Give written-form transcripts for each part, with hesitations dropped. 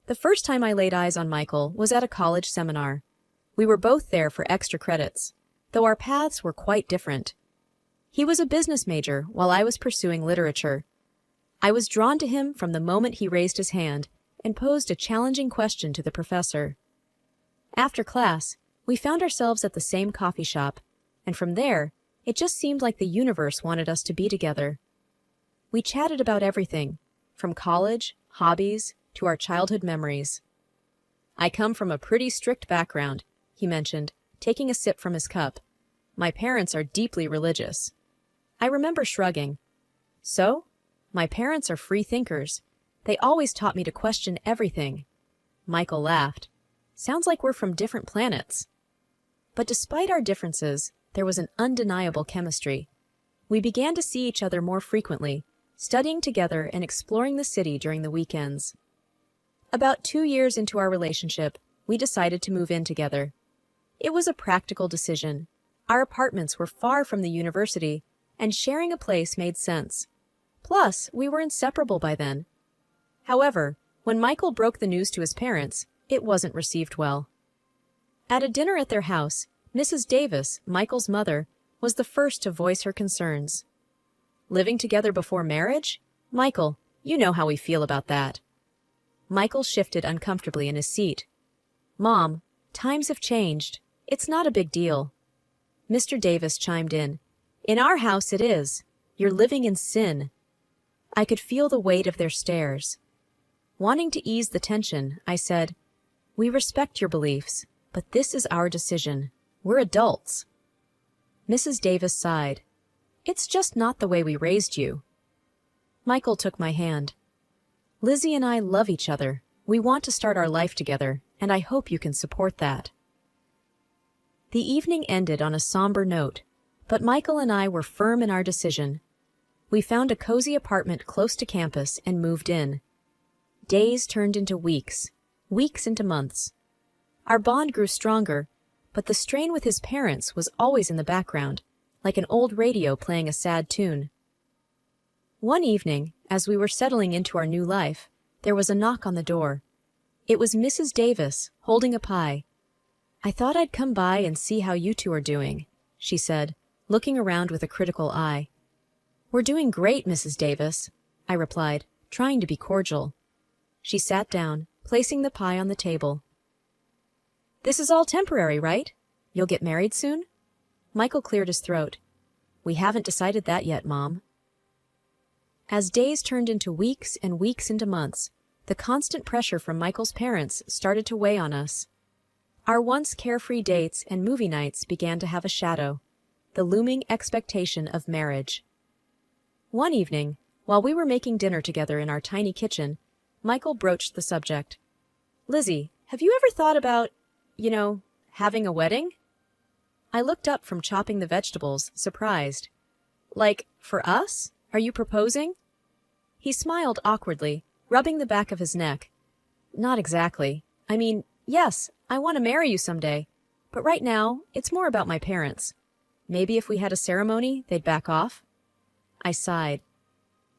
The first time I laid eyes on Michael was at a college seminar. We were both there for extra credits, though our paths were quite different. He was a business major while I was pursuing literature. I was drawn to him from the moment he raised his hand and posed a challenging question to the professor. After class, we found ourselves at the same coffee shop, and from there, it just seemed like the universe wanted us to be together. We chatted about everything, from college, hobbies, to our childhood memories. "I come from a pretty strict background," he mentioned, taking a sip from his cup. "My parents are deeply religious." I remember shrugging. "So? My parents are free thinkers. They always taught me to question everything." Michael laughed. "Sounds like we're from different planets." But despite our differences, there was an undeniable chemistry. We began to see each other more frequently, studying together and exploring the city during the weekends. About 2 years into our relationship, we decided to move in together. It was a practical decision. Our apartments were far from the university, and sharing a place made sense. Plus, we were inseparable by then. However, when Michael broke the news to his parents, it wasn't received well. At a dinner at their house, Mrs. Davis, Michael's mother, was the first to voice her concerns. "Living together before marriage? Michael, you know how we feel about that." Michael shifted uncomfortably in his seat. "Mom, times have changed. It's not a big deal." Mr. Davis chimed in. "In our house it is. You're living in sin." I could feel the weight of their stares. Wanting to ease the tension, I said, "We respect your beliefs, but this is our decision. We're adults." Mrs. Davis sighed. "It's just not the way we raised you." Michael took my hand. "Lizzie and I love each other. We want to start our life together, and I hope you can support that." The evening ended on a somber note, but Michael and I were firm in our decision. We found a cozy apartment close to campus and moved in. Days turned into weeks, weeks into months. Our bond grew stronger, but the strain with his parents was always in the background, like an old radio playing a sad tune. One evening, as we were settling into our new life, there was a knock on the door. It was Mrs. Davis, holding a pie. "I thought I'd come by and see how you two are doing," she said, looking around with a critical eye. "We're doing great, Mrs. Davis," I replied, trying to be cordial. She sat down, placing the pie on the table. "This is all temporary, right? You'll get married soon?" Michael cleared his throat. "We haven't decided that yet, Mom." As days turned into weeks and weeks into months, the constant pressure from Michael's parents started to weigh on us. Our once carefree dates and movie nights began to have a shadow, the looming expectation of marriage. One evening, while we were making dinner together in our tiny kitchen, Michael broached the subject. "Lizzie, have you ever thought about, having a wedding?" I looked up from chopping the vegetables, surprised. "Like, for us? Are you proposing?" He smiled awkwardly, rubbing the back of his neck. "Not exactly. I mean, yes, I want to marry you someday, but right now, it's more about my parents. Maybe if we had a ceremony, they'd back off." I sighed.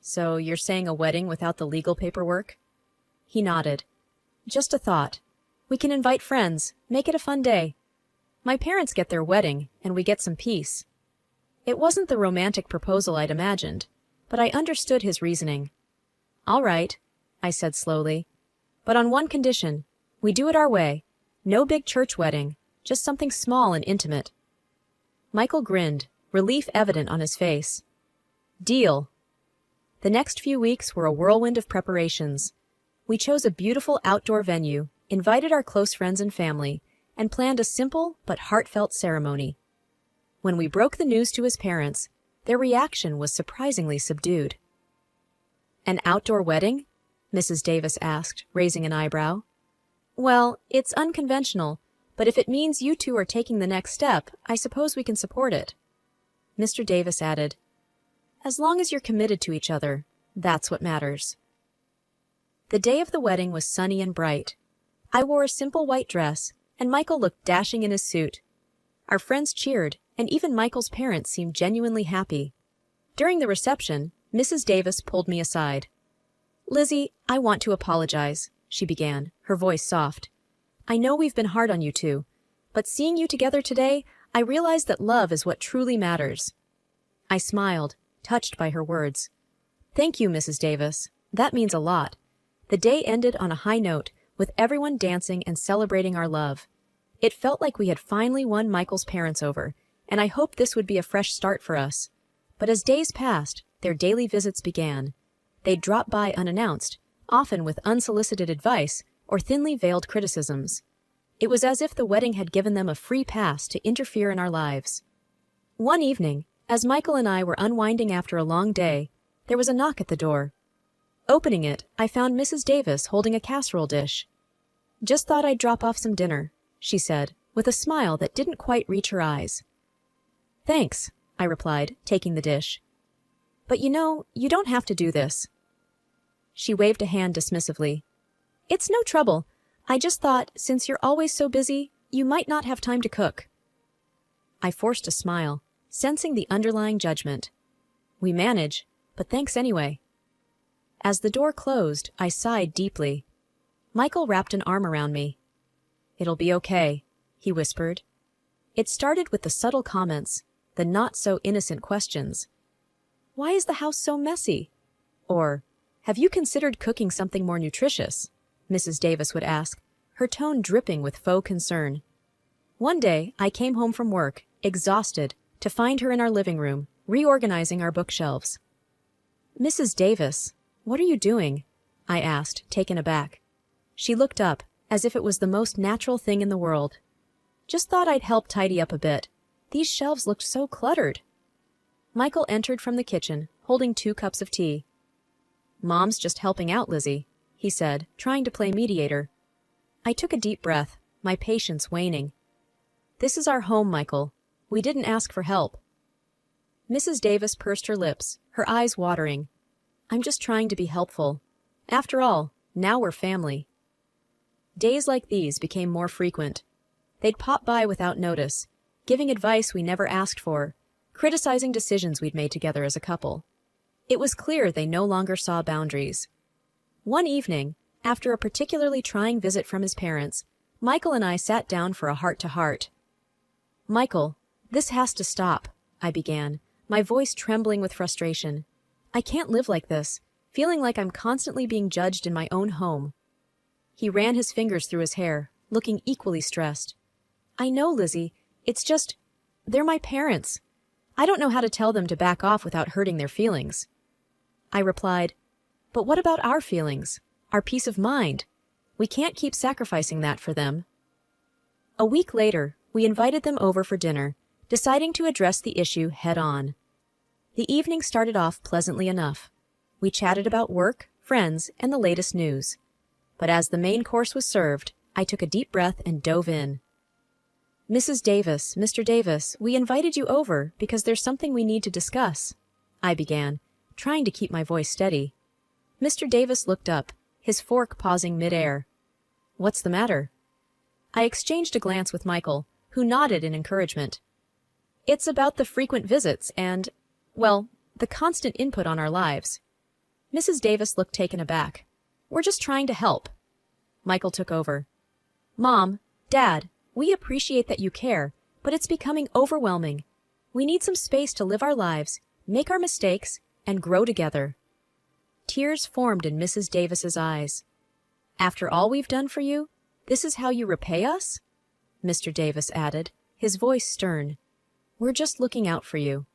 "So you're saying a wedding without the legal paperwork?" He nodded. "Just a thought. We can invite friends, make it a fun day. My parents get their wedding, and we get some peace." It wasn't the romantic proposal I'd imagined, but I understood his reasoning. "All right," I said slowly. "But on one condition. We do it our way. No big church wedding, just something small and intimate." Michael grinned, relief evident on his face. "Deal." The next few weeks were a whirlwind of preparations. We chose a beautiful outdoor venue, invited our close friends and family, and planned a simple but heartfelt ceremony. When we broke the news to his parents, their reaction was surprisingly subdued. "An outdoor wedding?" Mrs. Davis asked, raising an eyebrow. "Well, it's unconventional, but if it means you two are taking the next step, I suppose we can support it." Mr. Davis added, "As long as you're committed to each other, that's what matters." The day of the wedding was sunny and bright. I wore a simple white dress, and Michael looked dashing in his suit. Our friends cheered, and even Michael's parents seemed genuinely happy. During the reception, Mrs. Davis pulled me aside. "Lizzie, I want to apologize. she began, her voice soft. "I know we've been hard on you two, but seeing you together today, I realized that love is what truly matters." I smiled, touched by her words. "Thank you, Mrs. Davis. That means a lot." The day ended on a high note, with everyone dancing and celebrating our love. It felt like we had finally won Michael's parents over, and I hoped this would be a fresh start for us. But as days passed, their daily visits began. They'd drop by unannounced, often with unsolicited advice or thinly veiled criticisms. It was as if the wedding had given them a free pass to interfere in our lives. One evening, as Michael and I were unwinding after a long day, there was a knock at the door. Opening it, I found Mrs. Davis holding a casserole dish. "Just thought I'd drop off some dinner," she said, with a smile that didn't quite reach her eyes. "Thanks," I replied, taking the dish. "But you know, you don't have to do this." She waved a hand dismissively. "It's no trouble. I just thought, since you're always so busy, you might not have time to cook." I forced a smile, sensing the underlying judgment. "We manage, but thanks anyway." As the door closed, I sighed deeply. Michael wrapped an arm around me. "It'll be okay," he whispered. It started with the subtle comments, the not-so-innocent questions. "Why is the house so messy?" Or, "Have you considered cooking something more nutritious?" Mrs. Davis would ask, her tone dripping with faux concern. One day, I came home from work, exhausted, to find her in our living room, reorganizing our bookshelves. "Mrs. Davis, what are you doing?" I asked, taken aback. She looked up, as if it was the most natural thing in the world. "Just thought I'd help tidy up a bit. These shelves looked so cluttered." Michael entered from the kitchen, holding 2 cups of tea. "Mom's just helping out, Lizzie," he said, trying to play mediator. I took a deep breath, my patience waning. "This is our home, Michael. We didn't ask for help." Mrs. Davis pursed her lips, her eyes watering. "I'm just trying to be helpful. After all, now we're family." Days like these became more frequent. They'd pop by without notice, giving advice we never asked for, criticizing decisions we'd made together as a couple. It was clear they no longer saw boundaries. One evening, after a particularly trying visit from his parents, Michael and I sat down for a heart-to-heart. "Michael, this has to stop," I began, my voice trembling with frustration. "I can't live like this, feeling like I'm constantly being judged in my own home." He ran his fingers through his hair, looking equally stressed. "I know, Lizzie. It's just, they're my parents. I don't know how to tell them to back off without hurting their feelings." I replied, "But what about our feelings? Our peace of mind? We can't keep sacrificing that for them." A week later, we invited them over for dinner, deciding to address the issue head-on. The evening started off pleasantly enough. We chatted about work, friends, and the latest news. But as the main course was served, I took a deep breath and dove in. "Mrs. Davis, Mr. Davis, we invited you over because there's something we need to discuss," I began, trying to keep my voice steady. Mr. Davis looked up, his fork pausing mid-air. "What's the matter?" I exchanged a glance with Michael, who nodded in encouragement. "It's about the frequent visits and, well, the constant input on our lives." Mrs. Davis looked taken aback. "We're just trying to help." Michael took over. "Mom, Dad, we appreciate that you care, but it's becoming overwhelming. We need some space to live our lives, make our mistakes, and grow together." Tears formed in Mrs. Davis's eyes. "After all we've done for you, this is how you repay us?" Mr. Davis added, his voice stern. "We're just looking out for you.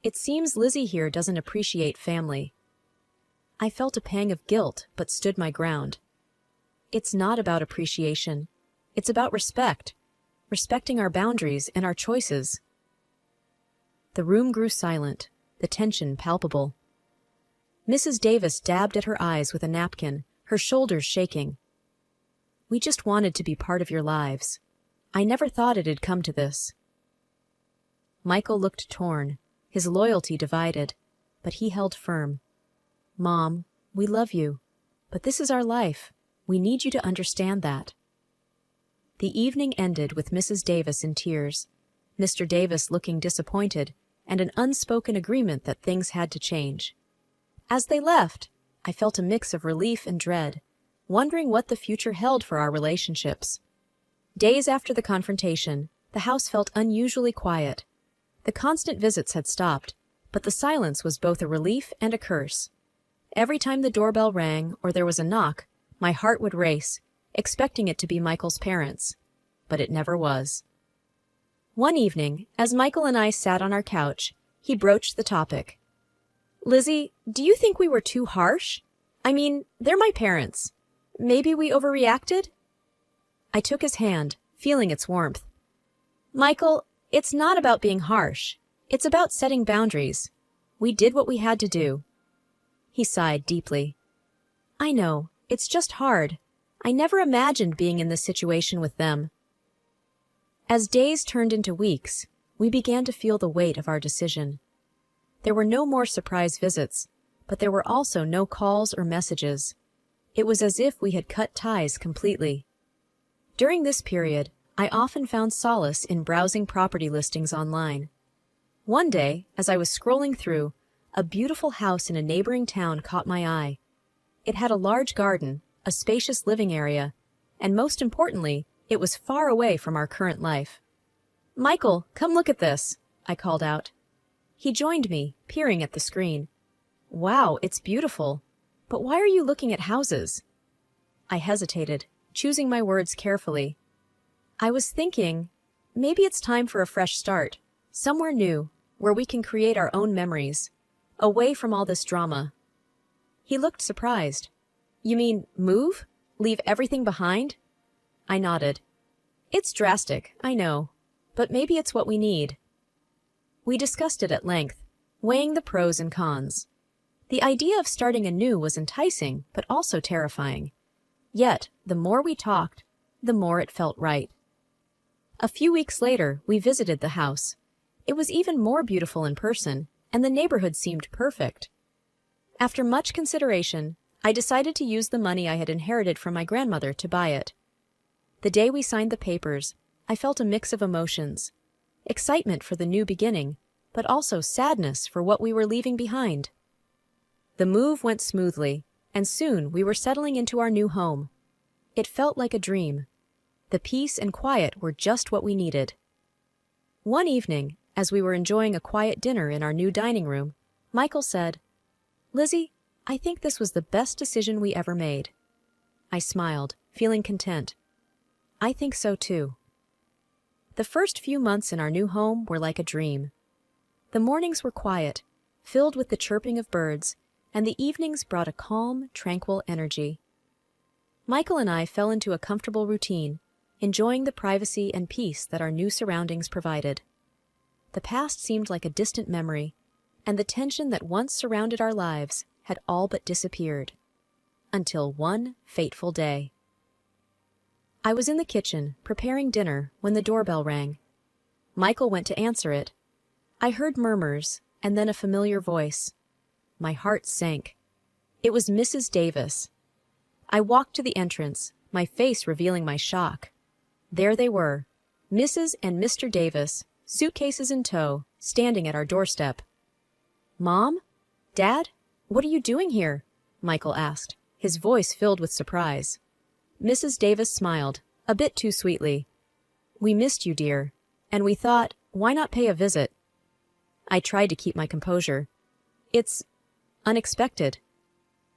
It seems Lizzie here doesn't appreciate family." I felt a pang of guilt, but stood my ground. "It's not about appreciation. It's about respect. Respecting our boundaries and our choices." The room grew silent, the tension palpable. Mrs. Davis dabbed at her eyes with a napkin, her shoulders shaking. "We just wanted to be part of your lives. I never thought it'd come to this." Michael looked torn, his loyalty divided, but he held firm. "Mom, we love you, but this is our life. We need you to understand that." The evening ended with Mrs. Davis in tears, Mr. Davis looking disappointed, and an unspoken agreement that things had to change. As they left, I felt a mix of relief and dread, wondering what the future held for our relationships. Days after the confrontation, the house felt unusually quiet. The constant visits had stopped, but the silence was both a relief and a curse. Every time the doorbell rang or there was a knock, my heart would race, expecting it to be Michael's parents. But it never was. One evening, as Michael and I sat on our couch, he broached the topic. "Lizzie, do you think we were too harsh? I mean, they're my parents. Maybe we overreacted?" I took his hand, feeling its warmth. "Michael, it's not about being harsh. It's about setting boundaries. We did what we had to do." He sighed deeply. "I know, it's just hard. I never imagined being in this situation with them." As days turned into weeks, we began to feel the weight of our decision. There were no more surprise visits, but there were also no calls or messages. It was as if we had cut ties completely. During this period, I often found solace in browsing property listings online. One day, as I was scrolling through, a beautiful house in a neighboring town caught my eye. It had a large garden, a spacious living area, and most importantly, it was far away from our current life. "Michael, come look at this," I called out. He joined me, peering at the screen. "Wow, it's beautiful. But why are you looking at houses?" I hesitated, choosing my words carefully. I was thinking, maybe it's time for a fresh start, somewhere new, where we can create our own memories, away from all this drama. He looked surprised. "You mean move? Leave everything behind?" I nodded. "It's drastic, I know, but maybe it's what we need." We discussed it at length, weighing the pros and cons. The idea of starting anew was enticing, but also terrifying. Yet, the more we talked, the more it felt right. A few weeks later, we visited the house. It was even more beautiful in person, and the neighborhood seemed perfect. After much consideration, I decided to use the money I had inherited from my grandmother to buy it. The day we signed the papers, I felt a mix of emotions. Excitement for the new beginning, but also sadness for what we were leaving behind. The move went smoothly, and soon we were settling into our new home. It felt like a dream. The peace and quiet were just what we needed. One evening, as we were enjoying a quiet dinner in our new dining room, Michael said, "Lizzie, I think this was the best decision we ever made." I smiled, feeling content. I think so too. The first few months in our new home were like a dream. The mornings were quiet, filled with the chirping of birds, and the evenings brought a calm, tranquil energy. Michael and I fell into a comfortable routine, enjoying the privacy and peace that our new surroundings provided. The past seemed like a distant memory, and the tension that once surrounded our lives had all but disappeared. Until one fateful day. I was in the kitchen, preparing dinner, when the doorbell rang. Michael went to answer it. I heard murmurs, and then a familiar voice. My heart sank. It was Mrs. Davis. I walked to the entrance, my face revealing my shock. There they were, Mrs. and Mr. Davis, suitcases in tow, standing at our doorstep. "Mom? Dad? What are you doing here?" Michael asked, his voice filled with surprise. Mrs. Davis smiled, a bit too sweetly. "We missed you, dear, and we thought, why not pay a visit?" I tried to keep my composure. "It's unexpected."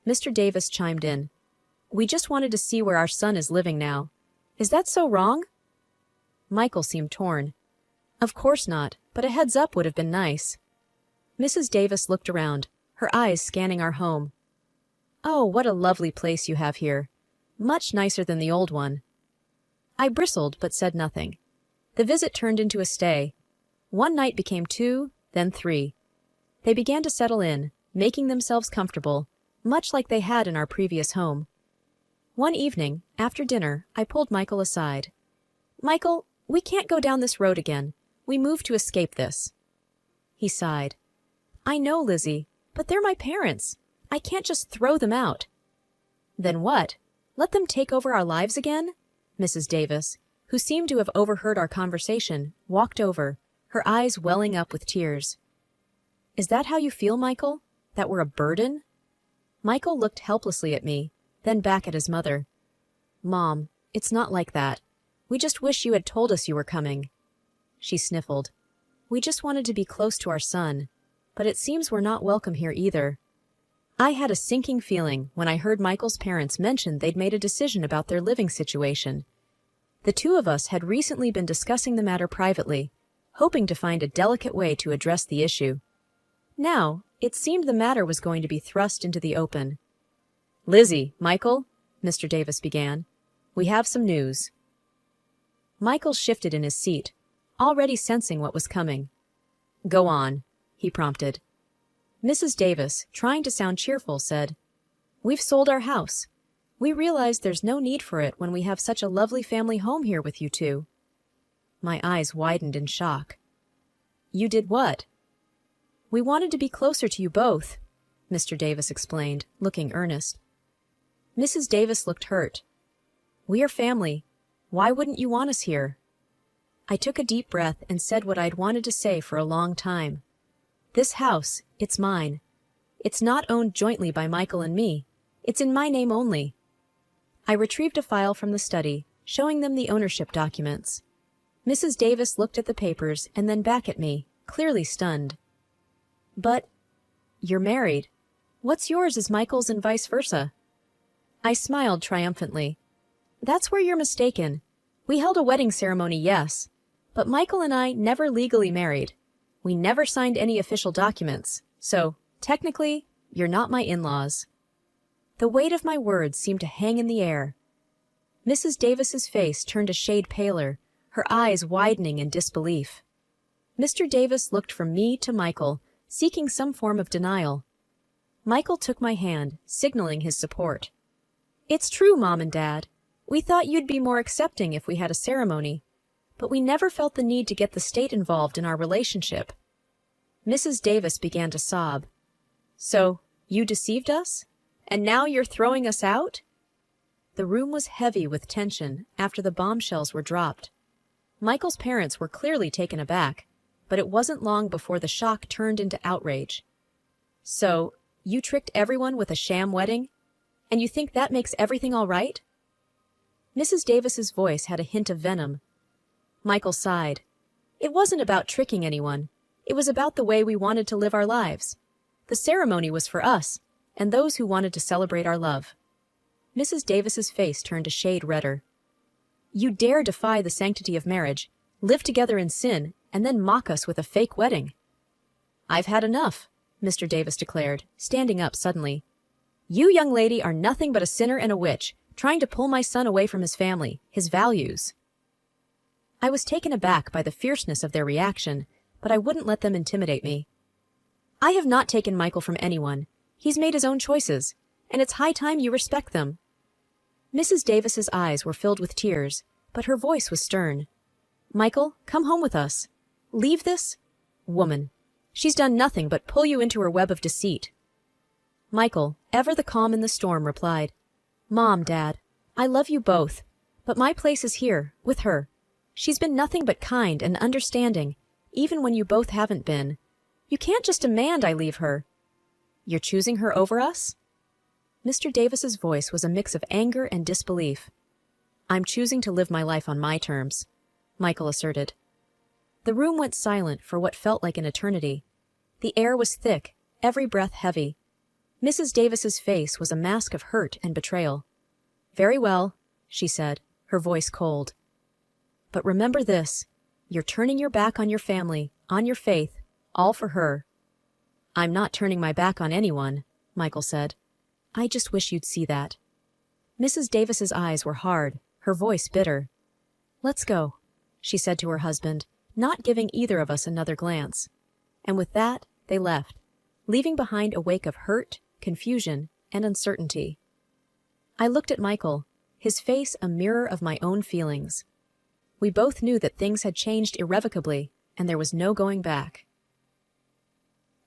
Mr. Davis chimed in. "We just wanted to see where our son is living now. Is that so wrong?" Michael seemed torn. "Of course not, but a heads up would have been nice." Mrs. Davis looked around, her eyes scanning our home. "Oh, what a lovely place you have here. Much nicer than the old one." I bristled but said nothing. The visit turned into a stay. One night became 2, then 3. They began to settle in, making themselves comfortable, much like they had in our previous home. One evening, after dinner, I pulled Michael aside. "Michael, we can't go down this road again. We moved to escape this." He sighed. "I know, Lizzie, but they're my parents. I can't just throw them out." "Then what? Let them take over our lives again?" Mrs. Davis, who seemed to have overheard our conversation, walked over, her eyes welling up with tears. "Is that how you feel, Michael? That we're a burden?" Michael looked helplessly at me, then back at his mother. "Mom, it's not like that. We just wish you had told us you were coming." She sniffled. "We just wanted to be close to our son, but it seems we're not welcome here either." I had a sinking feeling when I heard Michael's parents mention they'd made a decision about their living situation. The two of us had recently been discussing the matter privately, hoping to find a delicate way to address the issue. Now, it seemed the matter was going to be thrust into the open. "Lizzie, Michael," Mr. Davis began, "we have some news." Michael shifted in his seat, already sensing what was coming. "Go on," he prompted. Mrs. Davis, trying to sound cheerful, said, "We've sold our house. We realize there's no need for it when we have such a lovely family home here with you two." My eyes widened in shock. "You did what?" "We wanted to be closer to you both," Mr. Davis explained, looking earnest. Mrs. Davis looked hurt. "We are family. Why wouldn't you want us here?" I took a deep breath and said what I'd wanted to say for a long time. "This house, it's mine. It's not owned jointly by Michael and me. It's in my name only." I retrieved a file from the study, showing them the ownership documents. Mrs. Davis looked at the papers and then back at me, clearly stunned. "But you're married. What's yours is Michael's and vice versa." I smiled triumphantly. "That's where you're mistaken. We held a wedding ceremony, yes, but Michael and I never legally married. We never signed any official documents, so, technically, you're not my in-laws." The weight of my words seemed to hang in the air. Mrs. Davis's face turned a shade paler, her eyes widening in disbelief. Mr. Davis looked from me to Michael, seeking some form of denial. Michael took my hand, signaling his support. "It's true, Mom and Dad. We thought you'd be more accepting if we had a ceremony, but we never felt the need to get the state involved in our relationship." Mrs. Davis began to sob. "So, you deceived us? And now you're throwing us out?" The room was heavy with tension after the bombshells were dropped. Michael's parents were clearly taken aback, but it wasn't long before the shock turned into outrage. "So, you tricked everyone with a sham wedding? And you think that makes everything all right?" Mrs. Davis's voice had a hint of venom. Michael sighed. "It wasn't about tricking anyone. It was about the way we wanted to live our lives. The ceremony was for us, and those who wanted to celebrate our love." Mrs. Davis's face turned a shade redder. "You dare defy the sanctity of marriage, live together in sin, and then mock us with a fake wedding." "I've had enough," Mr. Davis declared, standing up suddenly. "You, young lady, are nothing but a sinner and a witch, trying to pull my son away from his family, his values." I was taken aback by the fierceness of their reaction, but I wouldn't let them intimidate me. "I have not taken Michael from anyone. He's made his own choices, and it's high time you respect them." Mrs. Davis's eyes were filled with tears, but her voice was stern. "Michael, come home with us. Leave this woman. She's done nothing but pull you into her web of deceit." Michael, ever the calm in the storm, replied, "Mom, Dad, I love you both, but my place is here, with her. She's been nothing but kind and understanding, even when you both haven't been. You can't just demand I leave her." "You're choosing her over us?" Mr. Davis's voice was a mix of anger and disbelief. "I'm choosing to live my life on my terms," Michael asserted. The room went silent for what felt like an eternity. The air was thick, every breath heavy. Mrs. Davis's face was a mask of hurt and betrayal. "Very well," she said, her voice cold. "But remember this, you're turning your back on your family, on your faith, all for her." "I'm not turning my back on anyone," Michael said. "I just wish you'd see that." Mrs. Davis's eyes were hard, her voice bitter. "Let's go," she said to her husband, not giving either of us another glance. And with that, they left, leaving behind a wake of hurt, confusion, and uncertainty. I looked at Michael, his face a mirror of my own feelings. We both knew that things had changed irrevocably, and there was no going back.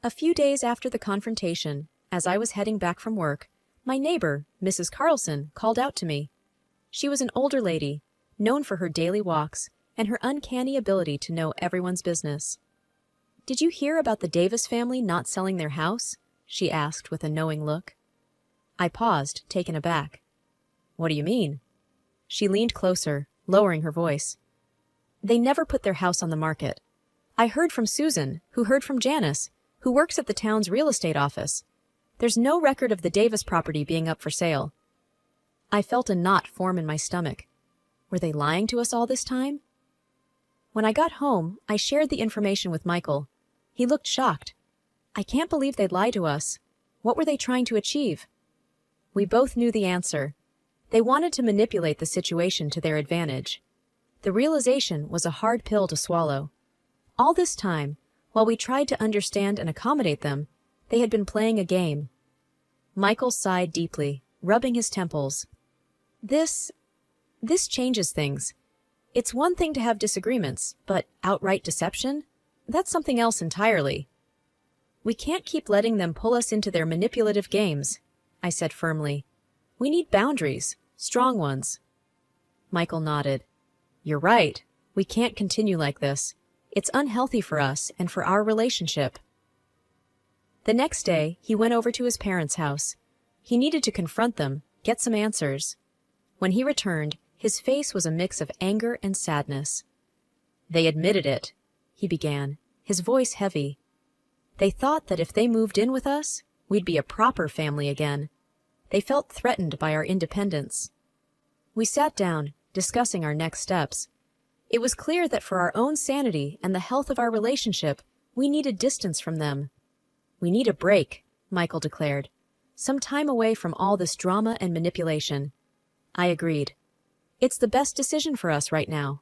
A few days after the confrontation, as I was heading back from work, my neighbor, Mrs. Carlson, called out to me. She was an older lady, known for her daily walks and her uncanny ability to know everyone's business. "Did you hear about the Davis family not selling their house?" she asked with a knowing look. I paused, taken aback. What do you mean? She leaned closer, lowering her voice. They never put their house on the market. I heard from Susan, who heard from Janice, who works at the town's real estate office. There's no record of the Davis property being up for sale. I felt a knot form in my stomach. Were they lying to us all this time? When I got home, I shared the information with Michael. He looked shocked. I can't believe they'd lie to us. What were they trying to achieve? We both knew the answer. They wanted to manipulate the situation to their advantage. The realization was a hard pill to swallow. All this time, while we tried to understand and accommodate them, they had been playing a game. Michael sighed deeply, rubbing his temples. This changes things. It's one thing to have disagreements, but outright deception? That's something else entirely. We can't keep letting them pull us into their manipulative games, I said firmly. We need boundaries, strong ones. Michael nodded. You're right. We can't continue like this. It's unhealthy for us and for our relationship. The next day, he went over to his parents' house. He needed to confront them, get some answers. When he returned, his face was a mix of anger and sadness. They admitted it, he began, his voice heavy. They thought that if they moved in with us, we'd be a proper family again. They felt threatened by our independence. We sat down, discussing our next steps. It was clear that for our own sanity and the health of our relationship, we needed distance from them. We need a break, Michael declared. Some time away from all this drama and manipulation. I agreed. It's the best decision for us right now.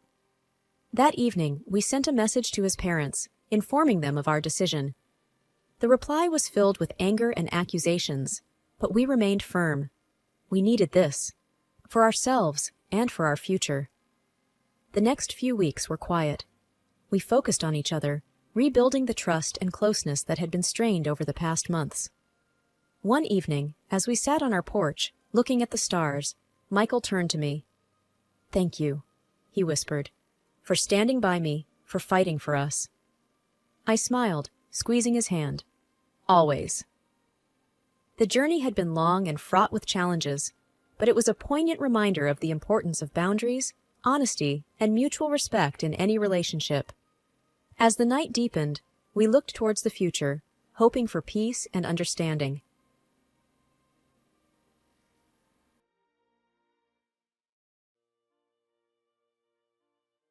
That evening, we sent a message to his parents, informing them of our decision. The reply was filled with anger and accusations, but we remained firm. We needed this, for ourselves and for our future. The next few weeks were quiet. We focused on each other, rebuilding the trust and closeness that had been strained over the past months. One evening, as we sat on our porch, looking at the stars, Michael turned to me. Thank you, he whispered, for standing by me, for fighting for us. I smiled, squeezing his hand. Always. The journey had been long and fraught with challenges, but it was a poignant reminder of the importance of boundaries, honesty, and mutual respect in any relationship. As the night deepened, we looked towards the future, hoping for peace and understanding.